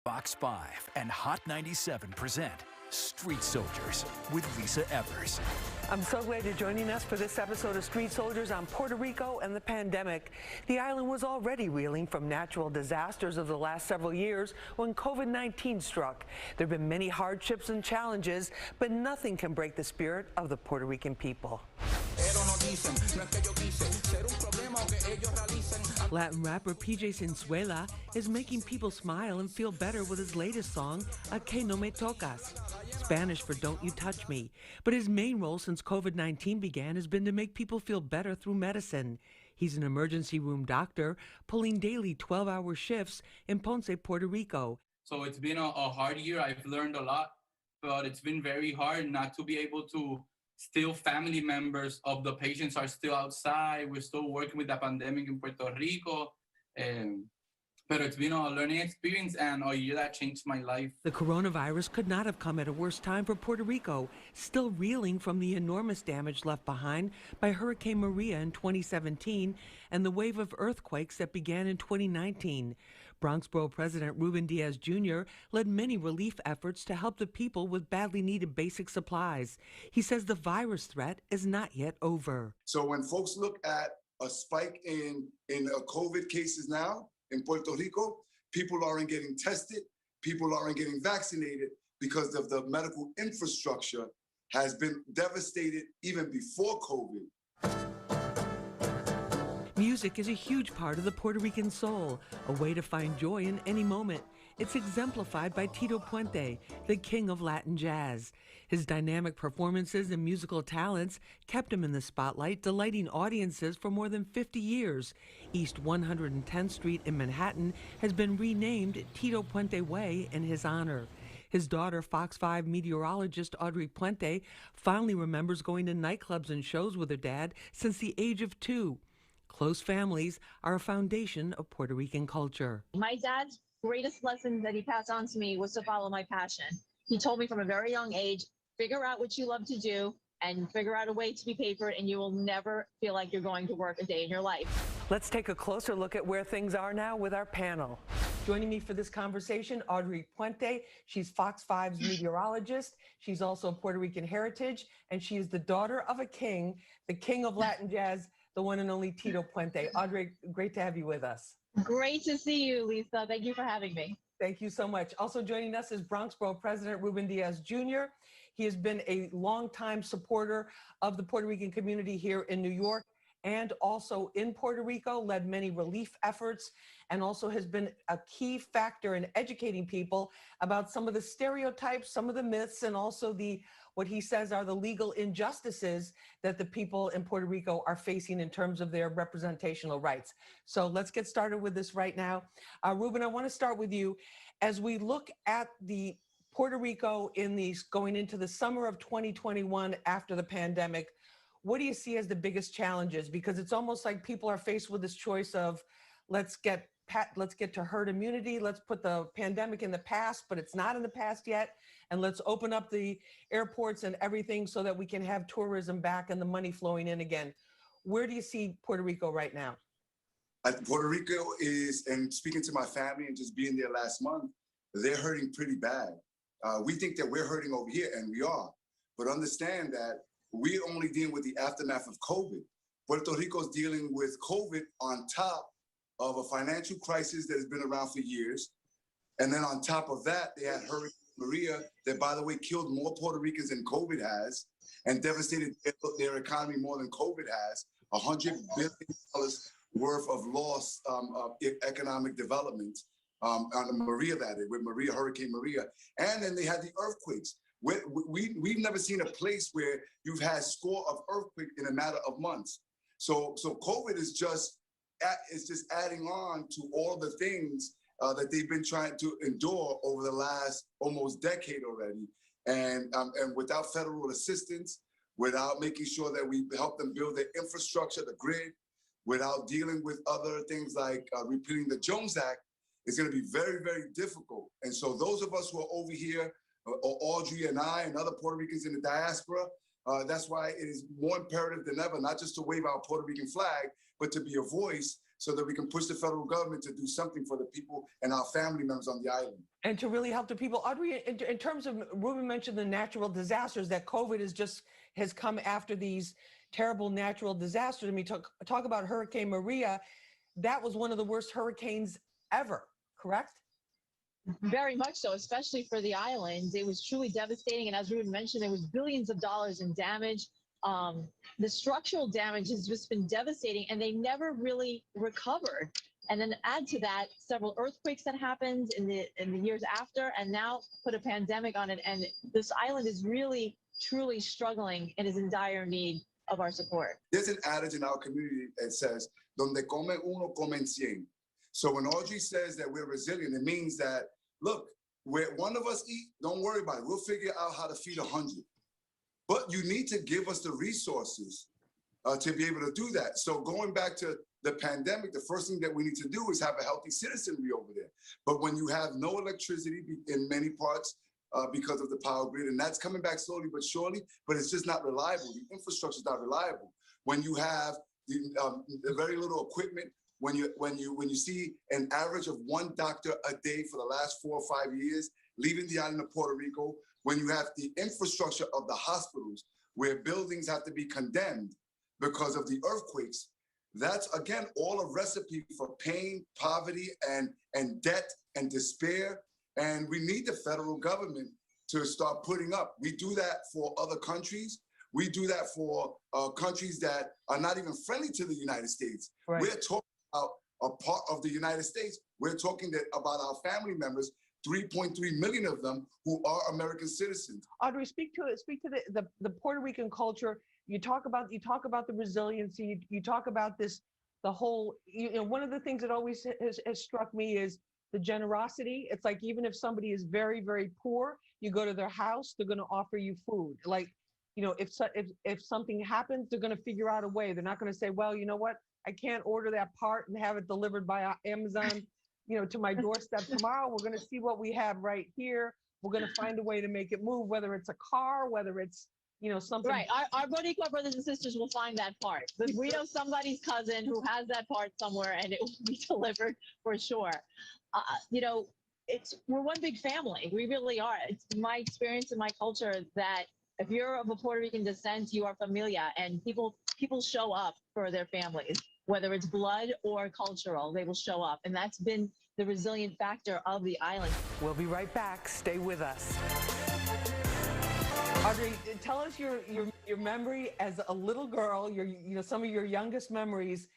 Fox 5 and Hot 97 present Street Soldiers with Lisa Evers. I'm so glad you're joining us for this episode of Street Soldiers on Puerto Rico and the pandemic. The island was already reeling from natural disasters of the last several years when COVID-19 struck. There have been many hardships and challenges, but nothing can break the spirit of the Puerto Rican people. Latin rapper PJ Sinzuela is making people smile and feel better with his latest song, A Que No Me Tocas, Spanish for Don't You Touch Me. But his main role since COVID-19 began has been to make people feel better through medicine. He's an emergency room doctor, pulling daily 12-hour shifts in Ponce, Puerto Rico. So it's been a hard year. I've learned a lot, but it's been very hard not to be able to. Still, family members of the patients are still outside. We're still working with the pandemic in Puerto Rico. But it's been a learning experience and a year that changed my life. The coronavirus could not have come at a worse time for Puerto Rico, still reeling from the enormous damage left behind by Hurricane Maria in 2017 and the wave of earthquakes that began in 2019. Bronx Borough President Ruben Diaz Jr. led many relief efforts to help the people with badly needed basic supplies. He says the virus threat is not yet over. So when folks look at a spike in COVID cases now in Puerto Rico, people aren't getting tested, people aren't getting vaccinated because of the medical infrastructure has been devastated even before COVID. Music is a huge part of the Puerto Rican soul, a way to find joy in any moment. It's exemplified by Tito Puente, the king of Latin jazz. His dynamic performances and musical talents kept him in the spotlight, delighting audiences for more than 50 years. East 110th Street in Manhattan has been renamed Tito Puente Way in his honor. His daughter, Fox 5 meteorologist Audrey Puente, fondly remembers going to nightclubs and shows with her dad since the age of 2. Close families are a foundation of Puerto Rican culture. My dad's greatest lesson that he passed on to me was to follow my passion. He told me from a very young age, figure out what you love to do and figure out a way to be paid for it, and you will never feel like you're going to work a day in your life. Let's take a closer look at where things are now with our panel. Joining me for this conversation, Audrey Puente. She's Fox 5's meteorologist. She's also Puerto Rican heritage, and she is the daughter of a king, the king of Latin jazz, the one and only Tito Puente. Audrey, great to have you with us. Great to see you, Lisa. Thank you for having me. Thank you so much. Also joining us is Bronx Borough President Ruben Diaz Jr. He has been a longtime supporter of the Puerto Rican community here in New York and also in Puerto Rico, led many relief efforts, and also has been a key factor in educating people about some of the stereotypes, some of the myths, and also what he says are the legal injustices that the people in Puerto Rico are facing in terms of their representational rights. So let's get started with this right now. Ruben, I want to start with you. As we look at the Puerto Rico going into the summer of 2021 after the pandemic, what do you see as the biggest challenges? Because it's almost like people are faced with this choice of let's get to herd immunity, let's put the pandemic in the past, but it's not in the past yet, and let's open up the airports and everything so that we can have tourism back and the money flowing in again. Where do you see Puerto Rico right now? Puerto Rico is, and speaking to my family and just being there last month, they're hurting pretty bad. We think that we're hurting over here, and we are, but understand that we're only dealing with the aftermath of COVID. Puerto Rico is dealing with COVID on top of a financial crisis that has been around for years. And then on top of that, they had Hurricane Maria that, by the way, killed more Puerto Ricans than COVID has and devastated their economy more than COVID has. $100 billion worth of loss of economic development on Maria, that is, with Hurricane Maria. And then they had the earthquakes. We've never seen a place where you've had score of earthquake in a matter of months. So COVID is just adding on to all the things that they've been trying to endure over the last almost decade already. And without federal assistance, without making sure that we help them build their infrastructure, the grid, without dealing with other things like repealing the Jones Act, it's going to be very, very difficult. And so those of us who are over here, Audrey and I and other Puerto Ricans in the diaspora, that's why it is more imperative than ever, not just to wave our Puerto Rican flag, but to be a voice so that we can push the federal government to do something for the people and our family members on the island. And to really help the people. Audrey, in terms of, Ruben mentioned the natural disasters, that COVID has come after these terrible natural disasters. I mean, talk about Hurricane Maria. That was one of the worst hurricanes ever, correct? Very much so, especially for the islands. It was truly devastating. And as Ruben mentioned, there was billions of dollars in damage. The structural damage has just been devastating, and they never really recovered. And then add to that several earthquakes that happened in the years after, and now put a pandemic on it. And this island is really, truly struggling and is in dire need of our support. There's an adage in our community that says, "Donde come uno, comen cien." So when Audrey says that we're resilient, it means that, look, where one of us eat, don't worry about it. We'll figure out how to feed 100. But you need to give us the resources to be able to do that. So going back to the pandemic, the first thing that we need to do is have a healthy citizenry over there. But when you have no electricity in many parts because of the power grid, and that's coming back slowly but surely, but it's just not reliable. The infrastructure is not reliable. When you have the very little equipment, when you see an average of one doctor a day for the last 4 or 5 years leaving the island of Puerto Rico, when you have the infrastructure of the hospitals where buildings have to be condemned because of the earthquakes, that's, again, all a recipe for pain, poverty, and debt and despair. And we need the federal government to start putting up. We do that for other countries. We do that for countries that are not even friendly to the United States. Right. We're talking about a part of the United States. We're talking about our family members, 3.3 million of them who are American citizens. Audrey, speak to the Puerto Rican culture. You talk about the resiliency. You talk about the whole. One of the things that always has struck me is the generosity. It's like, even if somebody is very, very poor, you go to their house, they're going to offer you food. Like, if something happens, they're going to figure out a way. They're not going to say, well, you know what, I can't order that part and have it delivered by Amazon, to my doorstep tomorrow. We're going to see what we have right here. We're going to find a way to make it move, whether it's a car, whether it's, something. Right. Our Boricua brothers and sisters will find that part. But we know somebody's cousin who has that part somewhere, and it will be delivered for sure. We're one big family. We really are. It's my experience and my culture that if you're of a Puerto Rican descent, you are familia, and people show up for their families, whether it's blood or cultural, they will show up. And that's been the resilient factor of the island. We'll be right back. Stay with us. Audrey, tell us your memory as a little girl, some of your youngest memories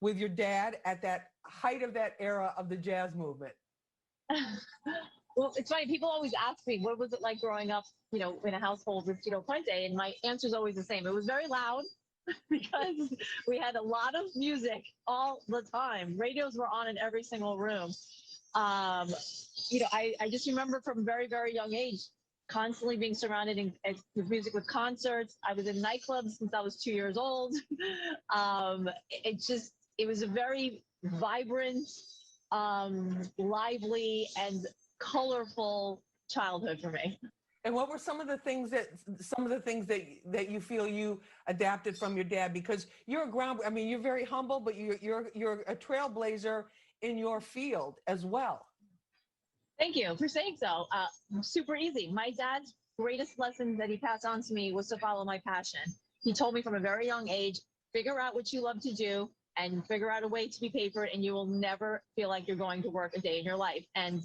with your dad at that height of that era of the jazz movement. Well, it's funny. People always ask me, what was it like growing up, in a household with Tito Puente? And my answer is always the same. It was very loud because we had a lot of music all the time. Radios were on in every single room. I just remember from a very, very young age, constantly being surrounded with music, with concerts. I was in nightclubs since I was 2 years old. It was a very vibrant, lively, and colorful childhood for me. And what were some of the things that you feel you adapted from your dad? Because you're you're very humble, but you're a trailblazer in your field as well. Thank you for saying so. Super easy. My dad's greatest lesson that he passed on to me was to follow my passion. He told me from a very young age, figure out what you love to do and figure out a way to be paid for it, and you will never feel like you're going to work a day in your life. And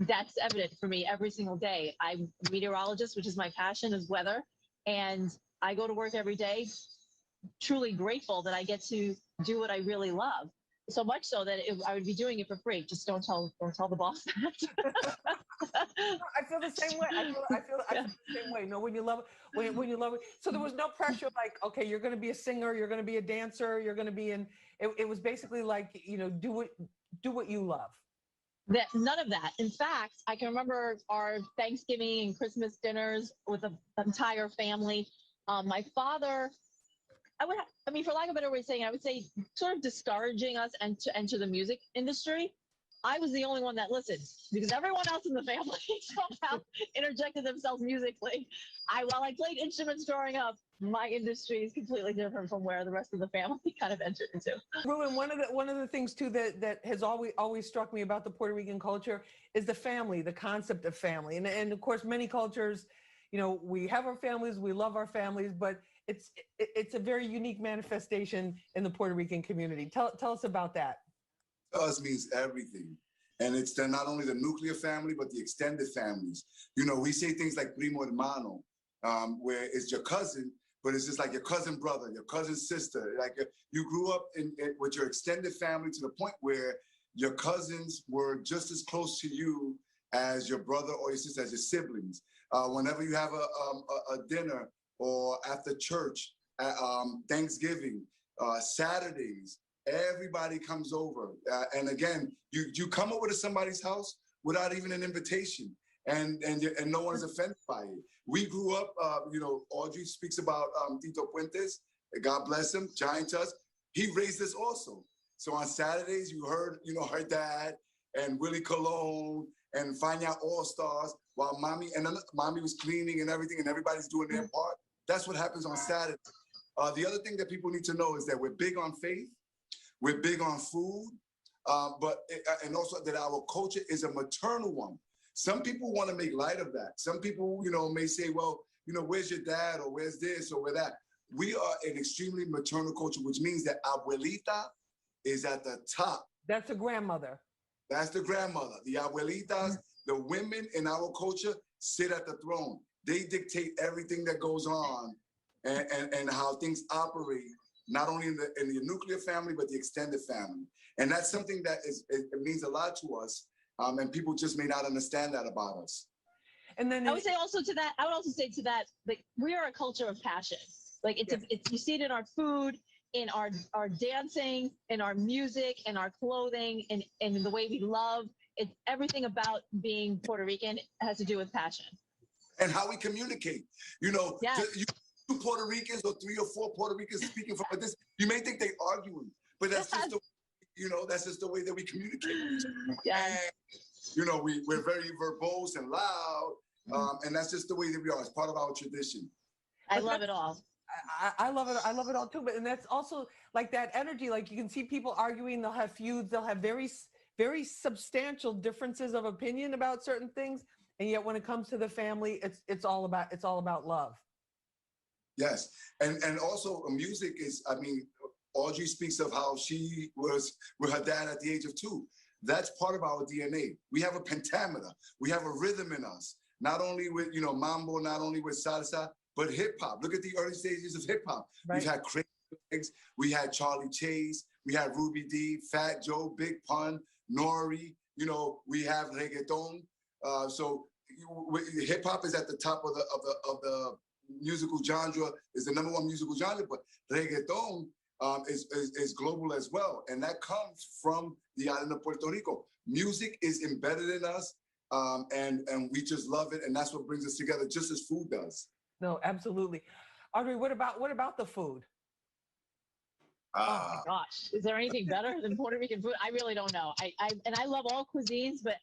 that's evident for me every single day. I'm a meteorologist, which is my passion, is weather. And I go to work every day, truly grateful that I get to do what I really love. So much so that I would be doing it for free. Just don't tell the boss that. I feel the same way. I feel the same way. When you love it. So there was no pressure like, okay, you're going to be a singer, you're going to be a dancer, you're going to be in. It was basically like, do what you love. None of that. In fact, I can remember our Thanksgiving and Christmas dinners with the entire family. My father, for lack of a better way of saying it, I would say sort of discouraging us and to enter the music industry. I was the only one that listened because everyone else in the family somehow interjected themselves musically. While I played instruments growing up, my industry is completely different from where the rest of the family kind of entered into. Ruben, one of the things too that has always struck me about the Puerto Rican culture is the family, the concept of family, and of course many cultures, we have our families, we love our families, but it's a very unique manifestation in the Puerto Rican community. Tell us about that. To us means everything. And it's not only the nuclear family, but the extended families. We say things like primo hermano, where it's your cousin, but it's just like your cousin brother, your cousin sister. Like you grew up with your extended family to the point where your cousins were just as close to you as your brother or your sister, as your siblings. Whenever you have a dinner or after church, Thanksgiving, Saturdays, everybody comes over. And again, you come over to somebody's house without even an invitation, and no one is offended by it. We grew up, Audrey speaks about Tito Puentes, God bless him, giant to us. He raised us also. So on Saturdays, you heard, her dad and Willie Colon and Fania All-Stars while mommy was cleaning and everything, and everybody's doing their part. That's what happens on Saturday. The other thing that people need to know is that we're big on faith. We're big on food, and also that our culture is a maternal one. Some people want to make light of that. Some people, may say, well, where's your dad or where's this or where that? We are an extremely maternal culture, which means that abuelita is at the top. That's the grandmother. That's the grandmother. The abuelitas, the women in our culture sit at the throne. They dictate everything that goes on and how things operate, not only in the nuclear family, but the extended family. And that's something that it means a lot to us. And people just may not understand that about us. And then I would also say to that, like, we are a culture of passion. Like you see it in our food, in our dancing, in our music, in our clothing, and in the way we love. It's everything about being Puerto Rican has to do with passion. And how we communicate. Yes. Two Puerto Ricans or 3 or 4 Puerto Ricans speaking from this, you may think they're arguing, but that's just that's just the way that we communicate. Yes. And, we're very verbose and loud, and that's just the way that we are. It's part of our tradition. I love it all. I love it. I love it all too. And that's also like that energy. Like you can see people arguing. They'll have feuds. They'll have very, very substantial differences of opinion about certain things. And yet, when it comes to the family, it's all about love. Yes, and also music is. Audrey speaks of how she was with her dad at the age of 2. That's part of our DNA. We have a pentameter. We have a rhythm in us. Not only with mambo, not only with salsa, but hip hop. Look at the early stages of hip hop. Right. We've had Crazy Legs, we had Charlie Chase, we had Ruby D, Fat Joe, Big Pun, Nori. We have reggaeton. So hip hop is at the top of the musical genre. Is the #1 musical genre, but reggaeton is global as well, and that comes from the island of Puerto Rico. Music is embedded in us, and we just love it, and that's what brings us together, just as food does. No, absolutely. Audrey, what about the food? Oh my gosh, is there anything better than Puerto Rican food? I really don't know. I love all cuisines, but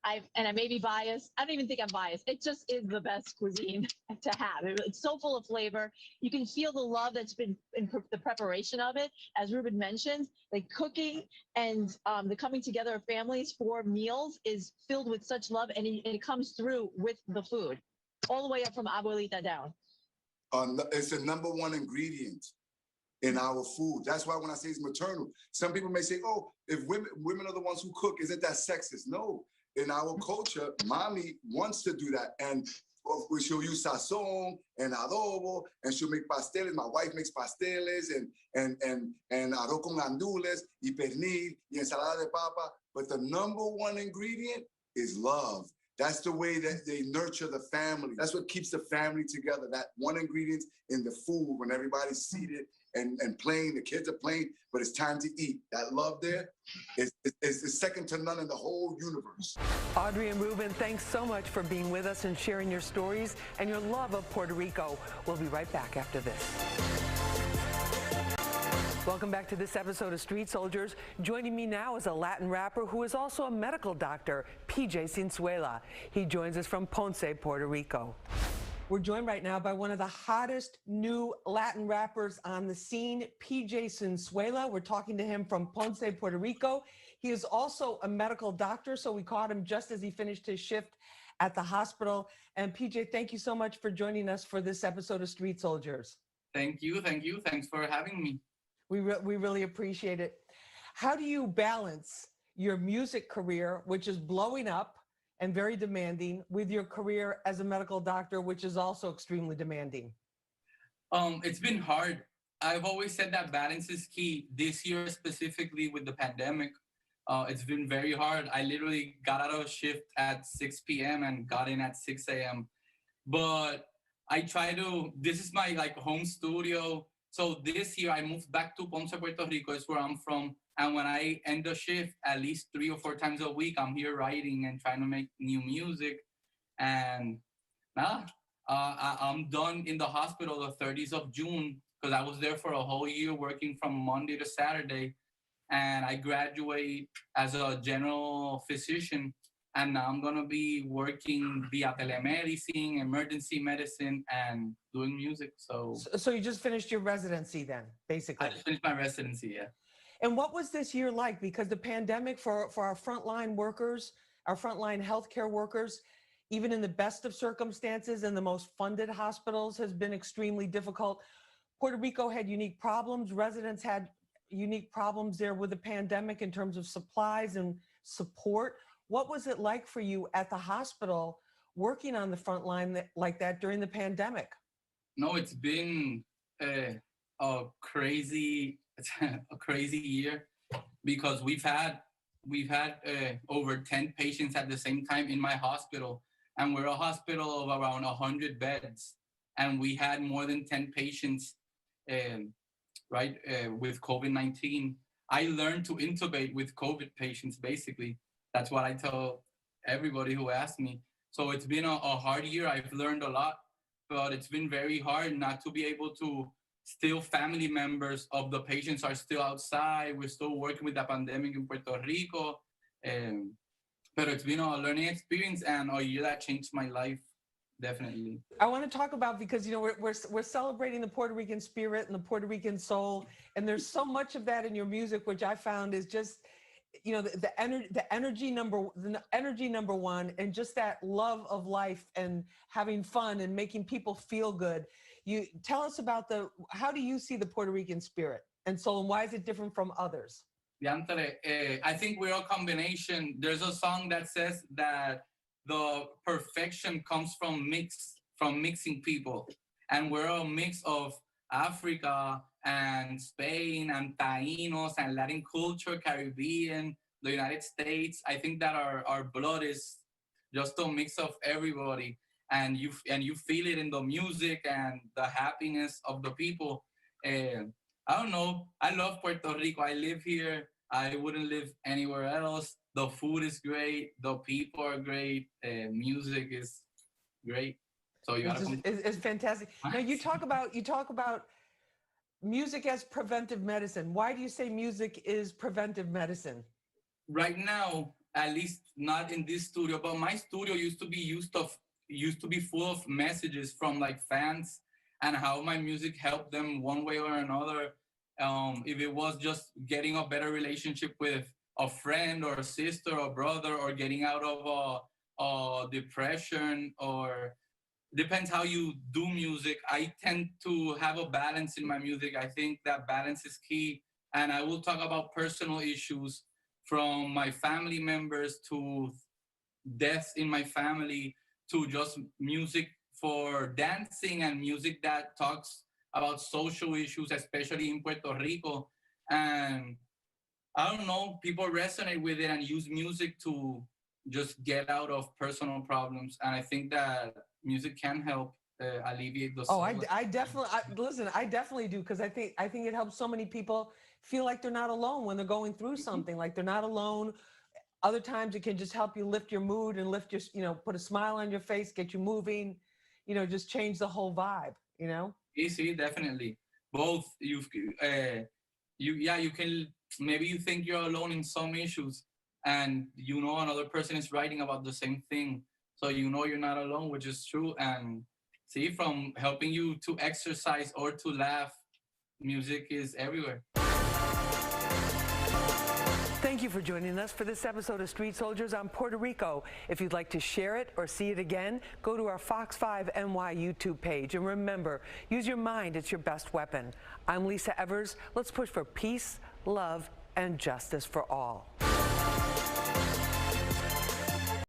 I may be biased. I don't even think I'm biased. It just is the best cuisine to have. It's so full of flavor. You can feel the love that's been in the preparation of it. As Ruben mentioned, like cooking and the coming together of families for meals is filled with such love, and it comes through with the food, all the way up from abuelita down. It's the #1 ingredient in our food. That's why when I say it's maternal, some people may say, oh, if women are the ones who cook, isn't that sexist? No. In our culture, mommy wants to do that. And she'll use sazon and adobo, and she'll make pasteles. My wife makes pasteles and arroz con gandules, y pernil, y ensalada de papa. But the #1 ingredient is love. That's the way that they nurture the family. That's what keeps the family together. That one ingredient in the food when everybody's seated and playing, the kids are playing, but it's time to eat. That love there is second to none in the whole universe. Audrey and Ruben, thanks so much for being with us and sharing your stories and your love of Puerto Rico. We'll be right back after this. Welcome back to this episode of Street Soldiers. Joining me now is a Latin rapper who is also a medical doctor, PJ Cinzuela. He joins us from Ponce, Puerto Rico. We're joined right now by one of the hottest new Latin rappers on the scene, PJ Cinzuela. We're talking to him from Ponce, Puerto Rico. He is also a medical doctor, so we caught him just as he finished his shift at the hospital. And PJ, thank you so much for joining us for this episode of Street Soldiers. Thank you. Thanks for having me. We really appreciate it. How do you balance your music career, which is blowing up and very demanding, with your career as a medical doctor, which is also extremely demanding? It's been hard. I've always said that balance is key. This year, specifically with the pandemic, it's been very hard. I literally got out of shift at 6 p.m. and got in at 6 a.m. But I try to, this is my home studio. So this year I moved back to Ponce, Puerto Rico, is where I'm from. And when I end the shift, at least 3 or 4 times a week, I'm here writing and trying to make new music. And I'm done in the hospital the 30th of June, because I was there for a whole year working from Monday to Saturday. And I graduate as a general physician. And now I'm going to be working via telemedicine, emergency medicine, and doing music. So you just finished your residency then, basically? I just finished my residency, yeah. And what was this year like? Because the pandemic for our frontline workers, our frontline healthcare workers, even in the best of circumstances and the most funded hospitals, has been extremely difficult. Puerto Rico had unique problems. Residents had unique problems there with the pandemic in terms of supplies and support. What was it like for you at the hospital working on the front line like that during the pandemic? No, it's been a crazy year, because we've had over 10 patients at the same time in my hospital, and we're a hospital of around 100 beds, and we had more than 10 patients with COVID-19. I learned to intubate with COVID patients, basically. That's what I tell everybody who asks me. So it's been a hard year. I've learned a lot, but it's been very hard not to be able to. Still, family members of the patients are still outside. We're still working with the pandemic in Puerto Rico. But it's been a learning experience and a year that changed my life, definitely. I want to talk about, because we're celebrating the Puerto Rican spirit and the Puerto Rican soul, and there's so much of that in your music, which I found is just, the energy number one, and just that love of life and having fun and making people feel good. You tell us about how do you see the Puerto Rican spirit and soul, and why is it different from others? I think we're a combination. There's a song that says that the perfection comes from mixing people, and we're a mix of Africa and Spain and Taínos and Latin culture, Caribbean, the United States. I think that our blood is just a mix of everybody, and you feel it in the music and the happiness of the people. I don't know. I love Puerto Rico. I live here. I wouldn't live anywhere else. The food is great. The people are great. Music is great. So it's fantastic. Now you talk about music as preventive medicine. Why do you say music is preventive medicine? Right now, at least not in this studio, but my studio used to be full of messages from fans, and how my music helped them one way or another. If it was just getting a better relationship with a friend or a sister or brother, or getting out of a depression, or depends how you do music. I tend to have a balance in my music. I think that balance is key. And I will talk about personal issues, from my family members to deaths in my family, to just music for dancing and music that talks about social issues, especially in Puerto Rico. And I don't know, people resonate with it and use music to just get out of personal problems. And I think that music can help alleviate those. I definitely do, because I think it helps so many people feel like they're not alone when they're going through something, like they're not alone. Other times it can just help you lift your mood and lift your, put a smile on your face, get you moving, just change the whole vibe, Easy, definitely. Both. You you can, maybe you think you're alone in some issues, and you know another person is writing about the same thing. So you know you're not alone, which is true. And see, from helping you to exercise or to laugh, music is everywhere. Thank you for joining us for this episode of Street Soldiers on Puerto Rico. If you'd like to share it or see it again, go to our Fox 5 NY YouTube page. And remember, use your mind, it's your best weapon. I'm Lisa Evers. Let's push for peace, love, and justice for all.